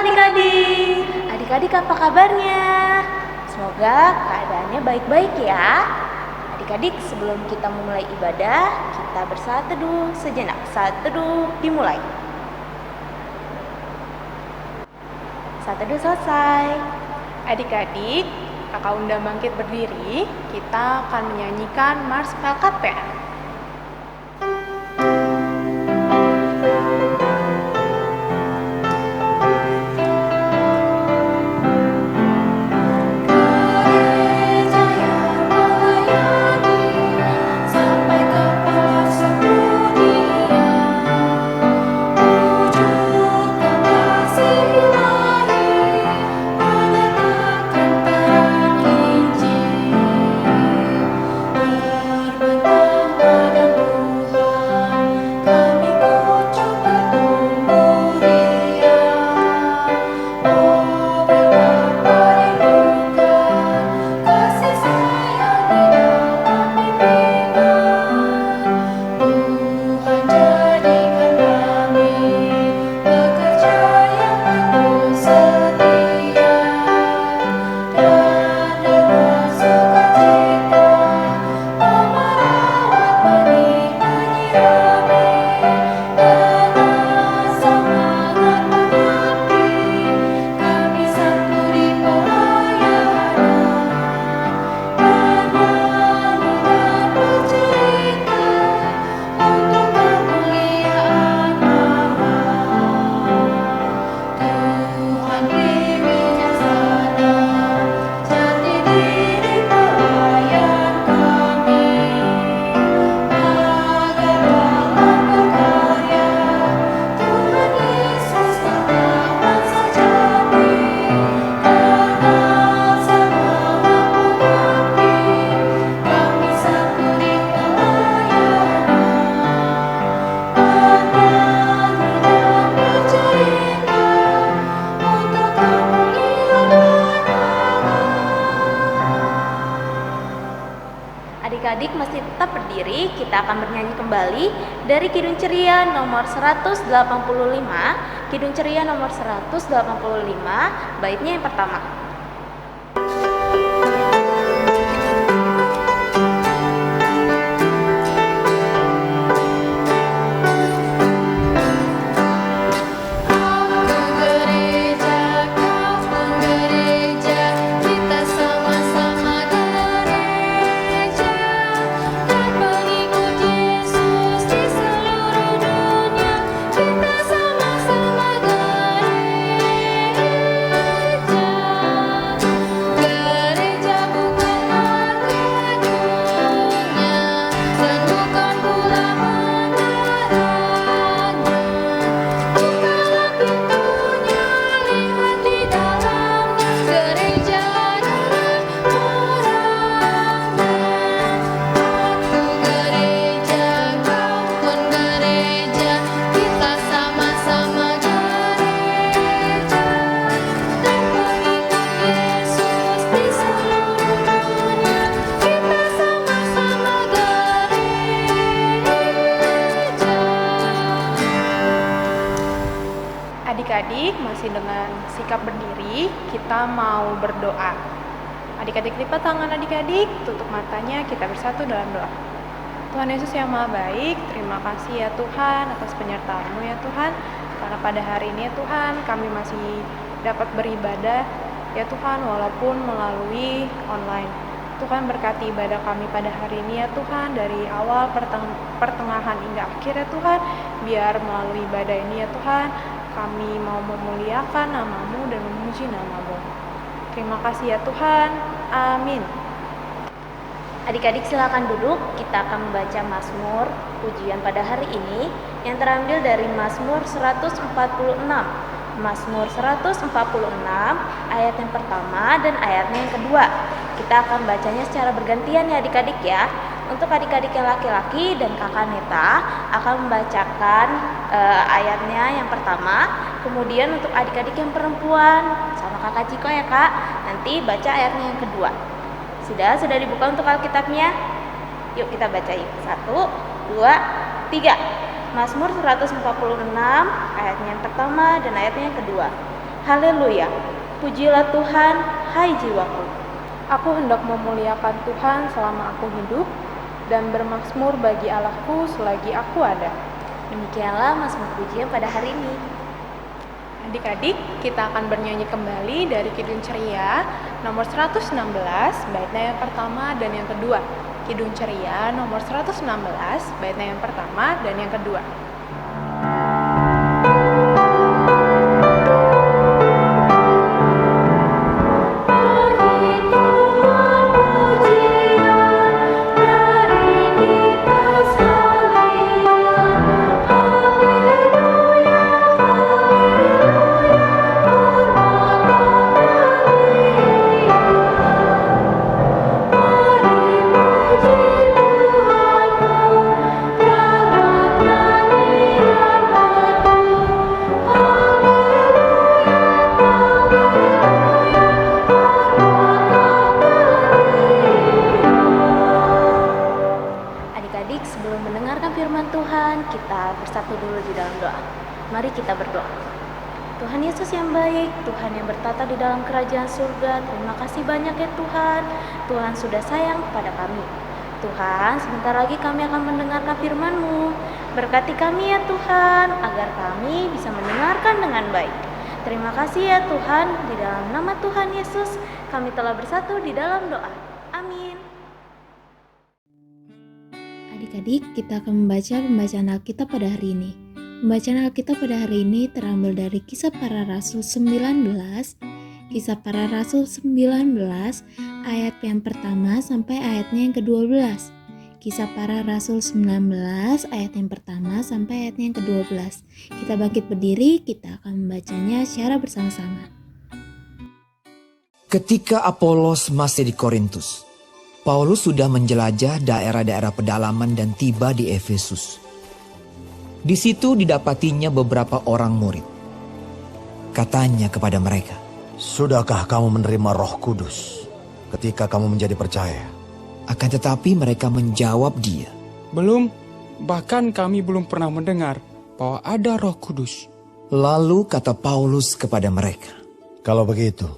adik-adik. Adik-adik apa kabarnya? Semoga keadaannya baik-baik ya. Adik-adik, sebelum kita memulai ibadah, kita bersaat teduh sejenak. Saat teduh dimulai. Saat teduh selesai. Adik-adik, kakak undang bangkit berdiri. Kita akan menyanyikan Mars PLKPR. Adik-adik masih tetap berdiri, kita akan bernyanyi kembali dari Kidung Ceria nomor 185. Kidung Ceria nomor 185, baitnya yang pertama. Adik-adik masih dengan sikap berdiri, kita mau berdoa. Adik-adik lipat tangan adik-adik, tutup matanya, kita bersatu dalam doa. Tuhan Yesus yang Maha Baik, terima kasih ya Tuhan atas penyertaan-Mu ya Tuhan. Karena pada hari ini ya Tuhan, kami masih dapat beribadah ya Tuhan walaupun melalui online. Tuhan berkati ibadah kami pada hari ini ya Tuhan, dari awal pertengahan hingga akhir ya Tuhan. Biar melalui ibadah ini ya Tuhan, kami mau memuliakan nama-Mu dan memuji nama-Mu. Terima kasih ya Tuhan. Amin. Adik-adik silakan duduk, kita akan membaca Mazmur pujian pada hari ini yang terambil dari Mazmur 146. Mazmur 146 ayat yang pertama dan ayatnya yang kedua. Kita akan bacanya secara bergantian ya adik-adik ya. Untuk adik-adik yang laki-laki dan kakak Neta akan membacakan ayatnya yang pertama. Kemudian untuk adik-adik yang perempuan sama kakak Ciko ya kak, nanti baca ayatnya yang kedua. Sudah dibuka untuk Alkitabnya? Yuk kita baca yuk. 1, 2, 3. Mazmur 146 ayatnya yang pertama dan ayatnya yang kedua. Haleluya. Pujilah Tuhan, hai jiwaku. Aku hendak memuliakan Tuhan selama aku hidup dan bermazmur bagi Allahku selagi aku ada. Demikianlah mazmur pujian pada hari ini. Adik-adik, kita akan bernyanyi kembali dari Kidung Ceria nomor 116, baitnya yang pertama dan yang kedua. Kidung Ceria nomor 116, baitnya yang pertama dan yang kedua. Kita bersatu dulu di dalam doa. Mari kita berdoa. Tuhan Yesus yang baik, Tuhan yang bertata di dalam kerajaan surga, terima kasih banyak ya Tuhan. Tuhan sudah sayang kepada kami. Tuhan, sebentar lagi kami akan mendengarkan firman-Mu. Berkati kami ya Tuhan, agar kami bisa mendengarkan dengan baik. Terima kasih ya Tuhan, di dalam nama Tuhan Yesus, kami telah bersatu di dalam doa. Amin. Adik-adik, kita akan membaca pembacaan Alkitab pada hari ini. Pembacaan Alkitab pada hari ini terambil dari Kisah Para Rasul 19, Kisah Para Rasul 19, ayat yang pertama sampai ayatnya yang ke-12. Kisah Para Rasul 19, ayat yang pertama sampai ayatnya yang ke-12. Kita bangkit berdiri, kita akan membacanya secara bersama-sama. Ketika Apolos masih di Korintus, Paulus sudah menjelajah daerah-daerah pedalaman dan tiba di Efesus. Di situ didapatinya beberapa orang murid. Katanya kepada mereka, "Sudahkah kamu menerima Roh Kudus ketika kamu menjadi percaya?" Akan tetapi mereka menjawab dia, "Belum, bahkan kami belum pernah mendengar bahwa ada Roh Kudus." Lalu kata Paulus kepada mereka, "Kalau begitu,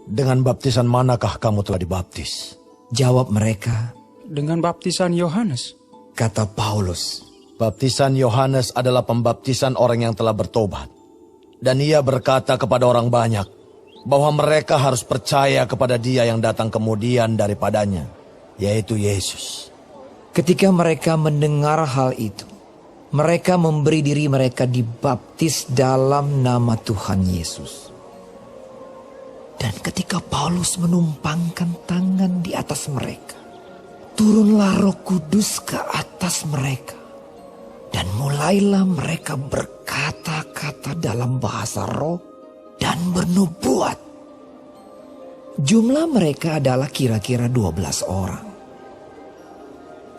dengan baptisan manakah kamu telah dibaptis?" Jawab mereka, "Dengan baptisan Yohanes." Kata Paulus, "Baptisan Yohanes adalah pembaptisan orang yang telah bertobat. Dan ia berkata kepada orang banyak bahwa mereka harus percaya kepada Dia yang datang kemudian daripadanya, yaitu Yesus." Ketika mereka mendengar hal itu, mereka memberi diri mereka dibaptis dalam nama Tuhan Yesus. Dan ketika Paulus menumpangkan tangan di atas mereka, turunlah Roh Kudus ke atas mereka. Dan mulailah mereka berkata-kata dalam bahasa roh dan bernubuat. Jumlah mereka adalah kira-kira 12 orang.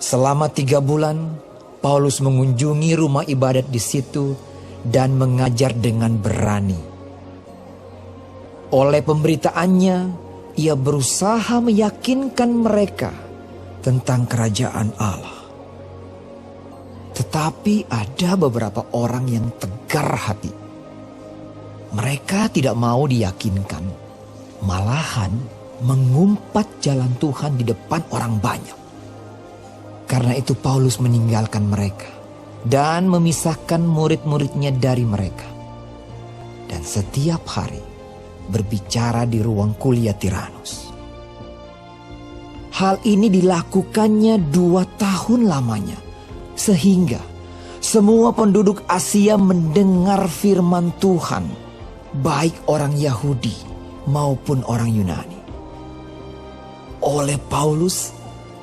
Selama 3 bulan, Paulus mengunjungi rumah ibadat di situ dan mengajar dengan berani. Oleh pemberitaannya, ia berusaha meyakinkan mereka tentang kerajaan Allah. Tetapi ada beberapa orang yang tegar hati. Mereka tidak mau diyakinkan, malahan mengumpat jalan Tuhan di depan orang banyak. Karena itu Paulus meninggalkan mereka dan memisahkan murid-muridnya dari mereka. Dan setiap hari berbicara di ruang kuliah Tiranus. Hal ini dilakukannya 2 tahun lamanya, sehingga semua penduduk Asia mendengar firman Tuhan, baik orang Yahudi maupun orang Yunani. Oleh Paulus,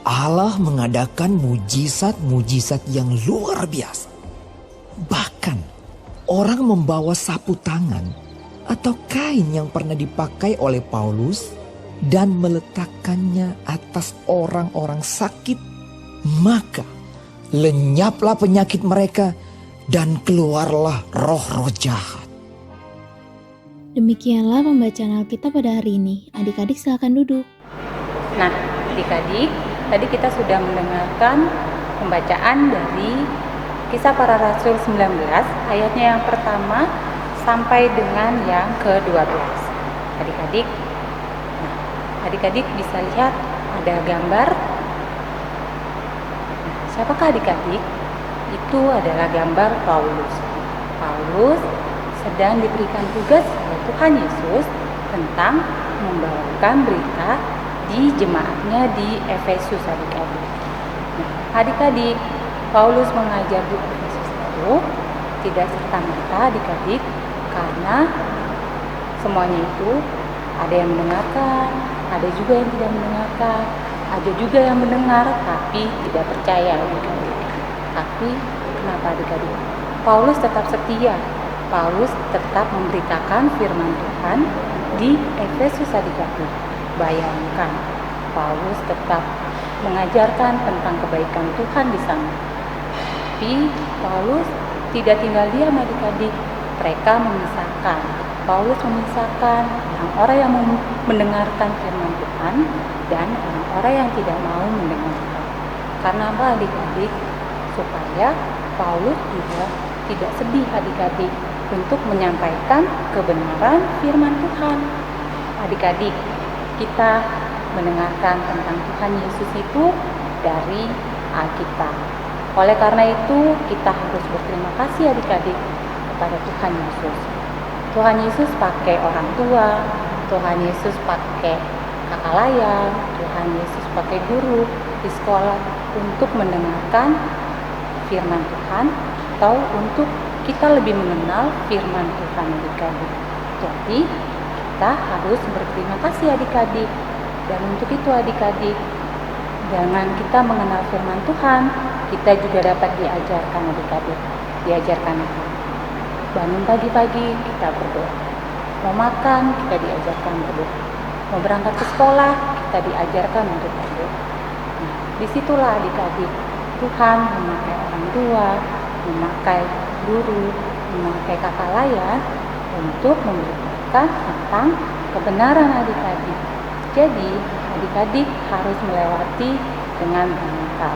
Allah mengadakan mujizat-mujizat yang luar biasa. Bahkan orang membawa sapu tangan atau kain yang pernah dipakai oleh Paulus dan meletakkannya atas orang-orang sakit, maka lenyaplah penyakit mereka dan keluarlah roh-roh jahat. Demikianlah pembacaan Alkitab pada hari ini. Adik-adik silakan duduk. Nah, adik-adik, tadi kita sudah mendengarkan pembacaan dari Kisah Para Rasul 19, ayatnya yang pertama sampai dengan yang ke-12. Adik-adik, nah, adik-adik bisa lihat ada gambar. Nah, siapakah adik-adik? Itu adalah gambar Paulus. Paulus sedang diberikan tugas oleh Tuhan Yesus tentang membawakan berita di jemaatnya di Efesus, adik-adik. Nah, adik-adik, Paulus mengajar di Efesus itu tidak serta-merta adik-adik, karena semuanya itu ada yang mendengarkan, ada juga yang tidak mendengarkan, ada juga yang mendengar tapi tidak percaya adik-adik. Tapi kenapa adik-adik? Paulus tetap setia. Paulus tetap memberitakan firman Tuhan di Efesus adik-adik. Bayangkan, Paulus tetap mengajarkan tentang kebaikan Tuhan di sana. Tapi Paulus tidak tinggal diam adik-adik. Mereka memisahkan. Paulus memisahkan orang-orang yang mendengarkan firman Tuhan dan orang-orang yang tidak mau mendengarkan. Karena apa adik-adik? Supaya Paulus juga tidak sedih adik-adik untuk menyampaikan kebenaran firman Tuhan. Adik-adik, kita mendengarkan tentang Tuhan Yesus itu dari Alkitab. Oleh karena itu, kita harus berterima kasih adik-adik kepada Tuhan Yesus. Tuhan Yesus pakai orang tua, Tuhan Yesus pakai kakak layang, Tuhan Yesus pakai guru di sekolah untuk mendengarkan firman Tuhan atau untuk kita lebih mengenal firman Tuhan adik-adik. Jadi kita harus berterima kasih adik-adik. Dan untuk itu adik-adik, dengan kita mengenal firman Tuhan, kita juga dapat diajarkan adik-adik. Diajarkan apa? Bangun pagi-pagi kita berdoa. Mau makan kita diajarkan berdoa. Mau berangkat ke sekolah kita diajarkan untuk berdoa. Nah, disitulah adik-adik Tuhan memakai orang tua, memakai guru, memakai kakak layar untuk memberitakan tentang kebenaran adik-adik. Jadi adik-adik harus melewati dengan banyak hal,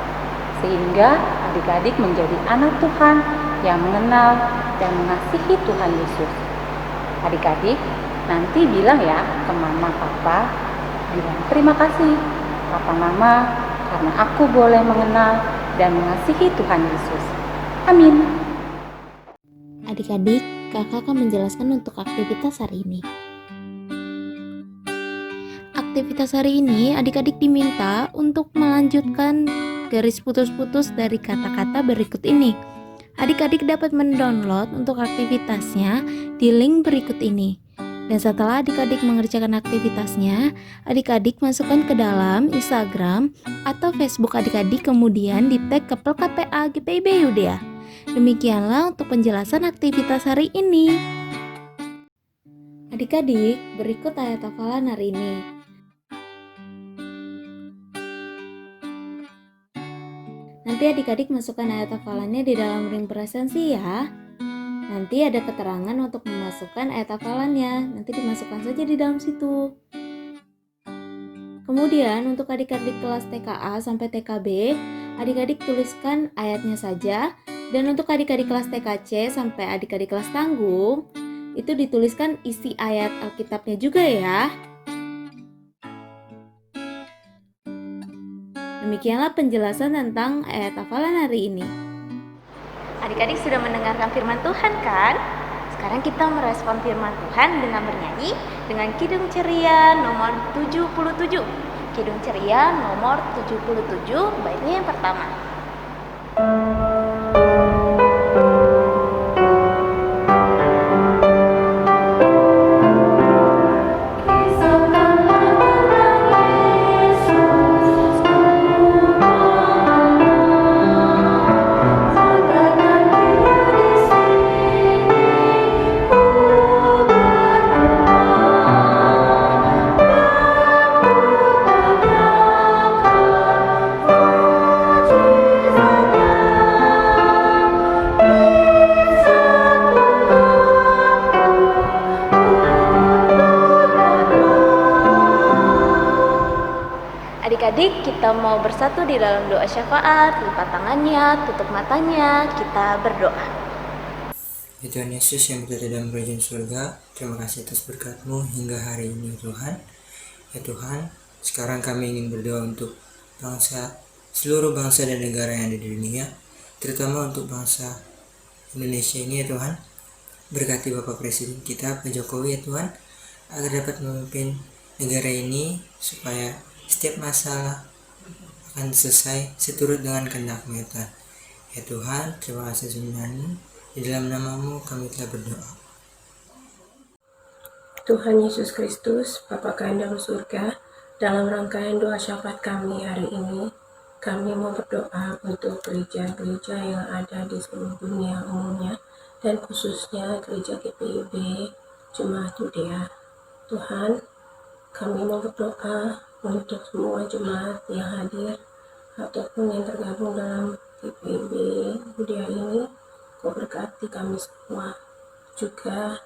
sehingga adik-adik menjadi anak Tuhan yang mengenal dan mengasihi Tuhan Yesus. Adik-adik nanti bilang ya ke mama papa, bilang terima kasih papa mama karena aku boleh mengenal dan mengasihi Tuhan Yesus. Amin. Adik-adik, kakak akan menjelaskan untuk aktivitas hari ini. Aktivitas hari ini, adik-adik diminta untuk melanjutkan garis putus-putus dari kata-kata berikut ini. Adik-adik dapat mendownload untuk aktivitasnya di link berikut ini. Dan setelah adik-adik mengerjakan aktivitasnya, adik-adik masukkan ke dalam Instagram atau Facebook adik-adik, kemudian di tag ke PLKPA GPIB Yudea. Demikianlah untuk penjelasan aktivitas hari ini. Adik-adik, berikut ayat hafalan hari ini. Nanti adik-adik masukkan ayat hafalannya di dalam ring presensi ya. Nanti ada keterangan untuk memasukkan ayat hafalannya. Nanti dimasukkan saja di dalam situ. Kemudian untuk adik-adik kelas TKA sampai TKB, adik-adik tuliskan ayatnya saja. Dan untuk adik-adik kelas TKC sampai adik-adik kelas tanggung, itu dituliskan isi ayat Alkitabnya juga ya. Demikianlah penjelasan tentang ayat hafalan hari ini. Adik-adik sudah mendengarkan firman Tuhan kan? Sekarang kita merespon firman Tuhan dengan bernyanyi dengan Kidung Ceria nomor 77. Kidung Ceria nomor 77, baitnya yang pertama. Adik-adik, kita mau bersatu di dalam doa syafaat, lipat tangannya, tutup matanya, kita berdoa. Ya Tuhan Yesus yang berada dalam kerajaan surga, terima kasih atas berkat-Mu hingga hari ini Tuhan. Ya Tuhan, sekarang kami ingin berdoa untuk seluruh bangsa dan negara yang ada di dunia, terutama untuk bangsa Indonesia ini ya Tuhan. Berkati Bapak Presiden kita, Pak Jokowi ya Tuhan, agar dapat memimpin negara ini supaya setiap masalah akan selesai seturut dengan kehendak-Mu ya Tuhan. Ya Tuhan, terima kasih sebenarnya. Di dalam nama-Mu kami telah berdoa. Tuhan Yesus Kristus, Bapa kami dalam surga, dalam rangkaian doa syafaat kami hari ini, kami mau berdoa untuk gereja-gereja yang ada di seluruh dunia umumnya, dan khususnya gereja GPIB Jemaat Yudea. Tuhan, kami mau berdoa untuk semua jemaat yang hadir ataupun yang tergabung dalam GPIB Yudea ini. Kau berkati kami semua, juga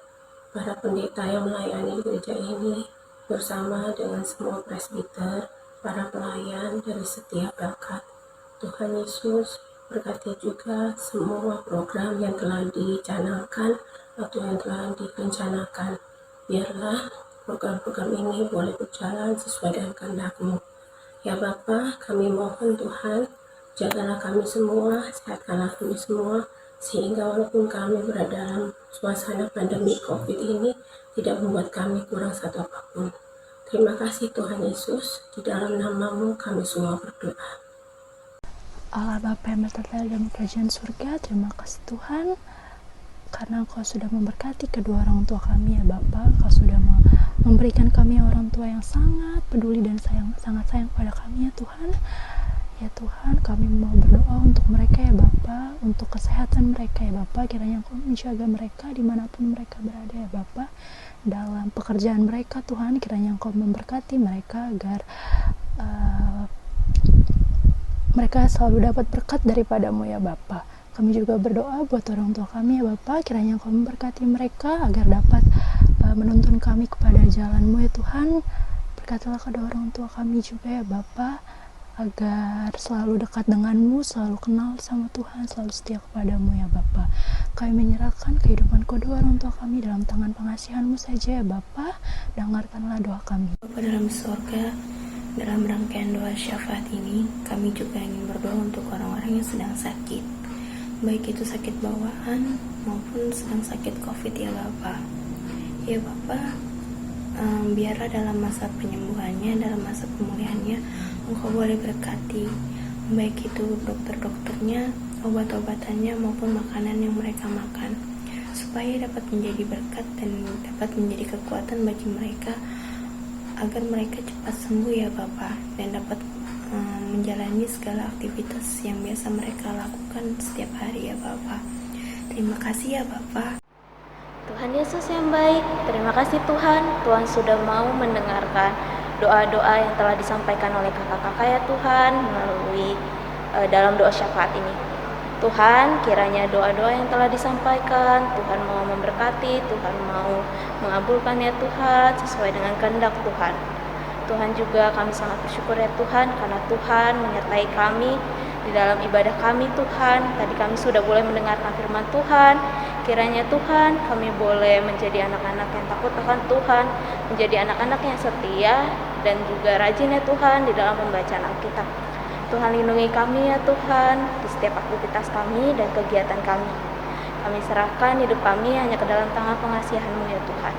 para pendeta yang melayani di gereja ini bersama dengan semua presbiter, para pelayan dari setiap berkat. Tuhan Yesus, berkati juga semua program yang telah dicanangkan atau yang telah direncanakan. Biarlah program-program ini boleh berjalan sesuai dengan kehendak-Mu. Ya Bapa, kami mohon Tuhan, jagalah kami semua, sehatkanlah kami semua, sehingga walaupun kami berada dalam suasana pandemi COVID ini, tidak membuat kami kurang satu apapun. Terima kasih Tuhan Yesus, di dalam nama-Mu kami semua berdoa. Allah Bapa yang bertata dalam kerajaan surga, terima kasih Tuhan, karena Engkau sudah memberkati kedua orang tua kami ya Bapa. Engkau sudah memberikan kami orang tua yang sangat peduli dan sangat sayang pada kami ya Tuhan. Ya Tuhan, kami mau berdoa untuk mereka ya Bapa, untuk kesehatan mereka ya Bapa. Kiranya Engkau menjaga mereka dimanapun mereka berada ya Bapa. Dalam pekerjaan mereka Tuhan, kiranya Engkau memberkati mereka agar mereka selalu dapat berkat daripada-Mu ya Bapa. Kami juga berdoa buat orang tua kami ya Bapa, kiranya Engkau memberkati mereka agar dapat menuntun kami kepada jalan-Mu ya Tuhan. Berkatilah kedua orang tua kami juga ya Bapa, agar selalu dekat dengan-Mu, selalu kenal sama Tuhan, selalu setia kepada-Mu ya Bapa. Kami menyerahkan kehidupan kedua orang tua kami dalam tangan pengasihan-Mu saja ya Bapa. Dengarkanlah doa kami. Bapa dalam surga, dalam rangkaian doa syafaat ini, kami juga ingin berdoa untuk orang-orang yang sedang sakit, baik itu sakit bawaan maupun sedang sakit COVID ya Bapa. Ya Bapa, biarlah dalam masa penyembuhannya, dalam masa pemulihannya, Engkau boleh berkati, baik itu dokter-dokternya, obat-obatannya maupun makanan yang mereka makan, supaya dapat menjadi berkat dan dapat menjadi kekuatan bagi mereka, agar mereka cepat sembuh ya Bapa, dan dapat menjalani segala aktivitas yang biasa mereka lakukan setiap hari ya Bapa. Terima kasih ya Bapa. Tuhan Yesus yang baik, terima kasih Tuhan, Tuhan sudah mau mendengarkan doa-doa yang telah disampaikan oleh kakak-kakak ya Tuhan melalui dalam doa syafaat ini. Tuhan, kiranya doa-doa yang telah disampaikan, Tuhan mau memberkati, Tuhan mau mengabulkan ya Tuhan sesuai dengan kehendak Tuhan. Tuhan juga kami sangat bersyukur ya Tuhan, karena Tuhan menyertai kami di dalam ibadah kami Tuhan. Tadi kami sudah boleh mendengarkan firman Tuhan. Kiranya Tuhan, kami boleh menjadi anak-anak yang takut akan Tuhan, menjadi anak-anak yang setia dan juga rajin ya Tuhan di dalam pembacaan Alkitab. Tuhan lindungi kami ya Tuhan di setiap aktivitas kami dan kegiatan kami. Kami serahkan hidup kami hanya ke dalam tangan pengasihan-Mu ya Tuhan.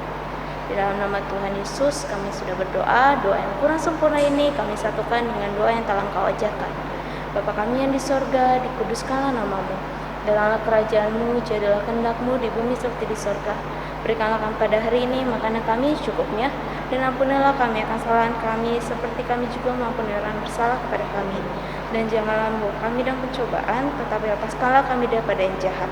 Di dalam nama Tuhan Yesus kami sudah berdoa. Doa yang kurang sempurna ini kami satukan dengan doa yang telah Engkau ajarkan. Bapa kami yang di sorga, dikuduskanlah nama-Mu. Dalamlah kerajaan-Mu, jadilah kehendak-Mu di bumi seperti di sorga. Berikanlah kami pada hari ini makanan kami cukupnya, dan ampunilah kami akan kesalahan kami, seperti kami juga mengampuni orang bersalah kepada kami. Dan janganlah membawa kami dalam pencobaan, tetapi lepaskanlah kami daripada yang jahat.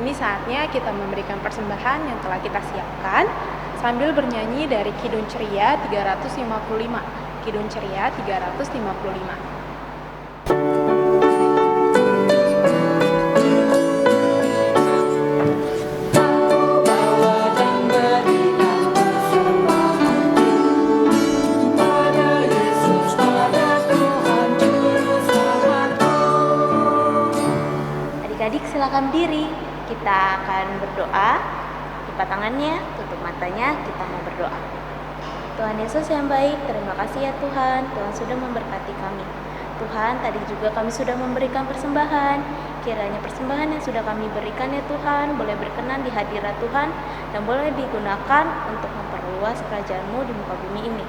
Kini saatnya kita memberikan persembahan yang telah kita siapkan sambil bernyanyi dari Kidung Ceria 355. Kidung Ceria 355. Adik-adik silakan berdiri. Kita akan berdoa. Lipat tangannya, tutup matanya, kita mau berdoa. Tuhan Yesus yang baik, terima kasih ya Tuhan. Tuhan sudah memberkati kami. Tuhan, tadi juga kami sudah memberikan persembahan. Kiranya persembahan yang sudah kami berikan ya Tuhan, boleh berkenan di hadirat Tuhan dan boleh digunakan untuk memperluas kerajaan-Mu di muka bumi ini.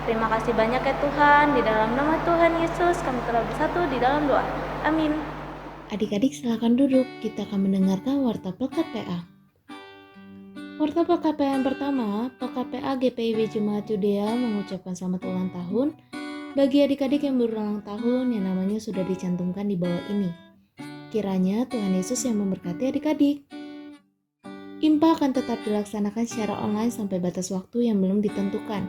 Terima kasih banyak ya Tuhan. Di dalam nama Tuhan Yesus kami telah bersatu di dalam doa. Amin. Adik-adik silakan duduk, kita akan mendengarkan warta Pekat PA. Warta Pekat PA yang pertama, Pekat PA GPIB Jemaat Yudea mengucapkan selamat ulang tahun bagi adik-adik yang berulang tahun yang namanya sudah dicantumkan di bawah ini. Kiranya Tuhan Yesus yang memberkati adik-adik. IMPA akan tetap dilaksanakan secara online sampai batas waktu yang belum ditentukan.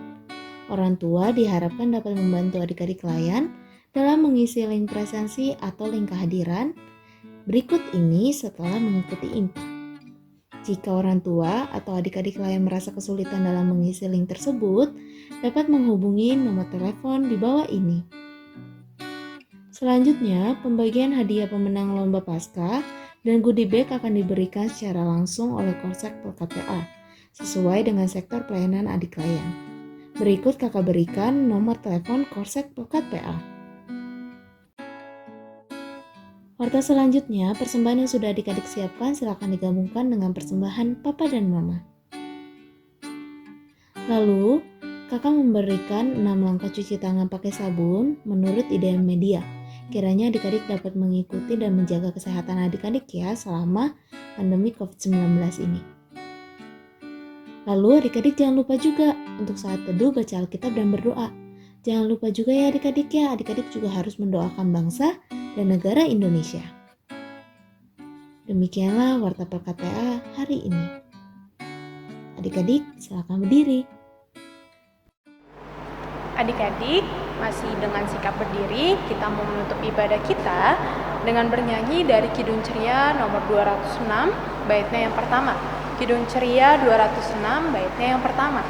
Orang tua diharapkan dapat membantu adik-adik layan dalam mengisi link presensi atau link kehadiran berikut ini setelah mengikuti IMPA. Jika orang tua atau adik-adik lain merasa kesulitan dalam mengisi link tersebut, dapat menghubungi nomor telepon di bawah ini. Selanjutnya, pembagian hadiah pemenang lomba Paskah dan goodie bag akan diberikan secara langsung oleh Korsek PKPA sesuai dengan sektor pelayanan adik layan. Berikut kakak berikan nomor telepon Korsek PKPA. Warta selanjutnya, persembahan yang sudah adik-adik siapkan silakan digabungkan dengan persembahan Papa dan Mama. Lalu, kakak memberikan 6 langkah cuci tangan pakai sabun menurut IDM Media. Kiranya adik-adik dapat mengikuti dan menjaga kesehatan adik-adik ya selama pandemi COVID-19 ini. Lalu adik-adik jangan lupa juga untuk saat teduh baca Alkitab dan berdoa. Jangan lupa juga ya adik-adik ya, adik-adik juga harus mendoakan bangsa dan negara Indonesia. Demikianlah warta PKPA hari ini. Adik-adik silakan berdiri. Adik-adik, masih dengan sikap berdiri, kita mau menutup ibadah kita dengan bernyanyi dari Kidung Ceria nomor 206, baitnya yang pertama. Kidung Ceria 206, baitnya yang pertama.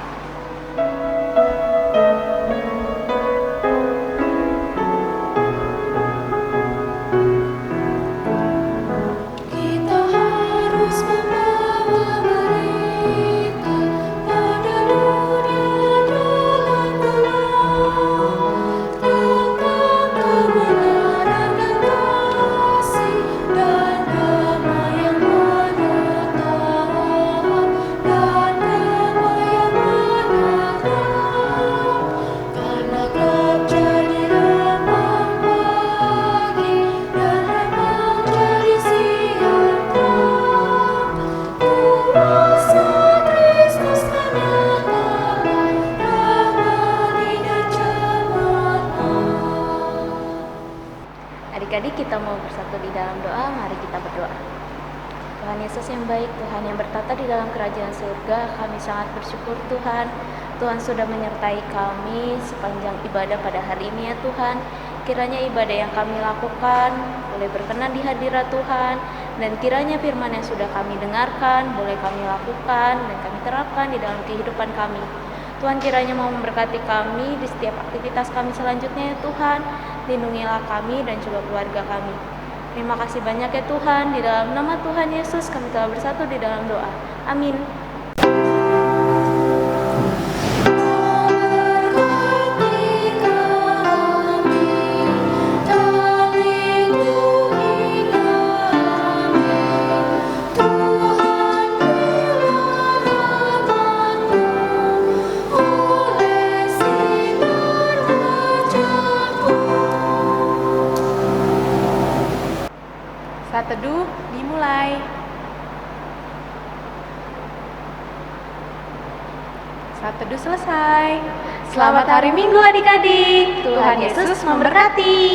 Adik-adik kita mau bersatu di dalam doa, mari kita berdoa. Tuhan Yesus yang baik, Tuhan yang bertata di dalam kerajaan surga, kami sangat bersyukur Tuhan. Tuhan sudah menyertai kami sepanjang ibadah pada hari ini ya Tuhan. Kiranya ibadah yang kami lakukan boleh berkenan di hadirat Tuhan. Dan kiranya firman yang sudah kami dengarkan boleh kami lakukan dan kami terapkan di dalam kehidupan kami. Tuhan kiranya mau memberkati kami di setiap aktivitas kami selanjutnya ya Tuhan. Lindungilah kami dan juga keluarga kami. Terima kasih banyak ya Tuhan. Di dalam nama Tuhan Yesus kami telah bersatu di dalam doa. Amin. Saat teduh dimulai. Saat teduh selesai. Selamat hari Minggu adik-adik. Tuhan Yesus memberkati.